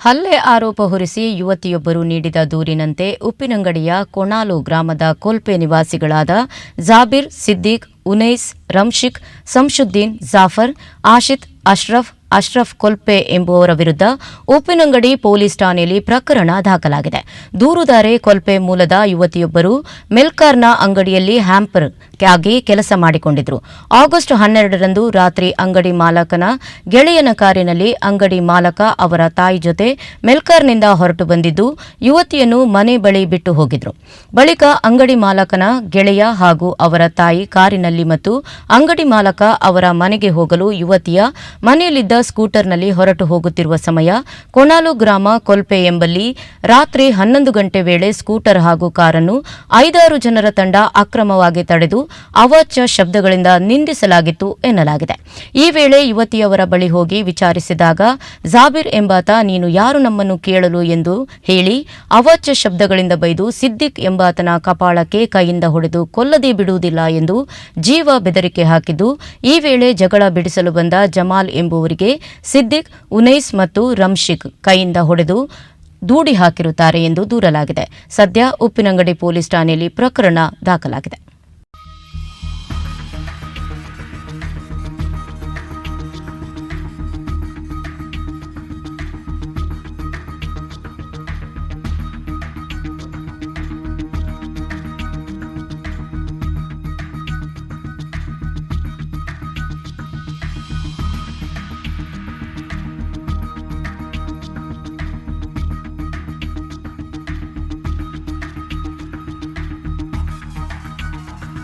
ಹಲ್ಲೆ ಆರೋಪ ಹೊರಿಸಿ ಯುವತಿಯೊಬ್ಬರು ನೀಡಿದ ದೂರಿನಂತೆ ಉಪ್ಪಿನಂಗಡಿಯ ಕೊಣಾಲು ಗ್ರಾಮದ ಕೊಲ್ಪೆ ನಿವಾಸಿಗಳಾದ ಜಾಬಿರ್, ಸಿದ್ದೀಕ್, ಉನೈಸ್, ರಂಶಿಕ್, ಸಂಶುದ್ದೀನ್, ಜಾಫರ್, ಆಶಿತ್, ಅಶ್ರಫ್ ಕೊಲ್ಪೆ ಎಂಬುವವರ ವಿರುದ್ಧ ಉಪ್ಪಿನಂಗಡಿ ಪೊಲೀಸ್ ಠಾಣೆಯಲ್ಲಿ ಪ್ರಕರಣ ದಾಖಲಾಗಿದೆ. ದೂರುದಾರೆ ಕೊಲ್ಪೆ ಮೂಲದ ಯುವತಿಯೊಬ್ಬರು ಮೆಲ್ಕಾರ್ನ ಅಂಗಡಿಯಲ್ಲಿ ಹ್ಯಾಂಪರ್ ಆಗಿ ಕೆಲಸ ಮಾಡಿಕೊಂಡಿದ್ದರು. ಆಗಸ್ಟ್ 12ರಂದು ರಾತ್ರಿ ಅಂಗಡಿ ಮಾಲಕನ ಗೆಳೆಯನ ಕಾರಿನಲ್ಲಿ ಅಂಗಡಿ ಮಾಲಕ ಅವರ ತಾಯಿ ಜೊತೆ ಮೆಲ್ಕಾರ್ನಿಂದ ಹೊರಟು ಬಂದಿದ್ದು ಯುವತಿಯನ್ನು ಮನೆ ಬಳಿ ಬಿಟ್ಟು ಹೋಗಿದ್ರು. ಬಳಿಕ ಅಂಗಡಿ ಮಾಲಕನ ಗೆಳೆಯ ಹಾಗೂ ಅವರ ತಾಯಿ ಕಾರಿನಲ್ಲಿ ಮತ್ತು ಅಂಗಡಿ ಮಾಲಕ ಅವರ ಮನೆಗೆ ಹೋಗಲು ಯುವತಿಯ ಮನೆಯಲ್ಲಿದ್ದ ಸ್ಕೂಟರ್ನಲ್ಲಿ ಹೊರಟು ಹೋಗುತ್ತಿರುವ ಸಮಯ ಕೊಣಾಲು ಗ್ರಾಮ ಕೊಲ್ಪೆ ಎಂಬಲ್ಲಿ ರಾತ್ರಿ 11 ಗಂಟೆ ವೇಳೆ ಸ್ಕೂಟರ್ ಹಾಗೂ ಕಾರನ್ನು 5-6 ಜನರ ತಂಡ ಅಕ್ರಮವಾಗಿ ತಡೆದು ಅವಾಚ್ಯ ಶಬ್ದಗಳಿಂದ ನಿಂದಿಸಲಾಗಿತ್ತು ಎನ್ನಲಾಗಿದೆ. ಈ ವೇಳೆ ಯುವತಿಯವರ ಬಳಿ ಹೋಗಿ ವಿಚಾರಿಸಿದಾಗ ಜಾಬಿರ್ ಎಂಬಾತ ನೀನು ಯಾರು ನಮ್ಮನ್ನು ಕೇಳಲು ಎಂದು ಹೇಳಿ ಅವಾಚ್ಯ ಶಬ್ದಗಳಿಂದ ಬೈದು ಸಿದ್ದೀಕ್ ಎಂಬಾತನ ಕಪಾಳಕ್ಕೆ ಕೈಯಿಂದ ಹೊಡೆದು ಕೊಲ್ಲದೇ ಬಿಡುವುದಿಲ್ಲ ಎಂದು ಜೀವ ಬೆದರಿಕೆ ಹಾಕಿದ್ದು, ಈ ವೇಳೆ ಜಗಳ ಬಿಡಿಸಲು ಬಂದ ಜಮಾಲ್ ಎಂಬುವರಿಗೆ ಸಿದ್ದೀಕ್, ಉನೈಸ್ ಮತ್ತು ರಂಶಿಕ್ ಕೈಯಿಂದ ಹೊಡೆದು ದೂಡಿ ಹಾಕಿರುತ್ತಾರೆ ಎಂದು ದೂರಲಾಗಿದೆ. ಸದ್ಯ ಉಪ್ಪಿನಂಗಡಿ ಪೊಲೀಸ್ ಠಾಣೆಯಲ್ಲಿ ಪ್ರಕರಣ ದಾಖಲಾಗಿದೆ.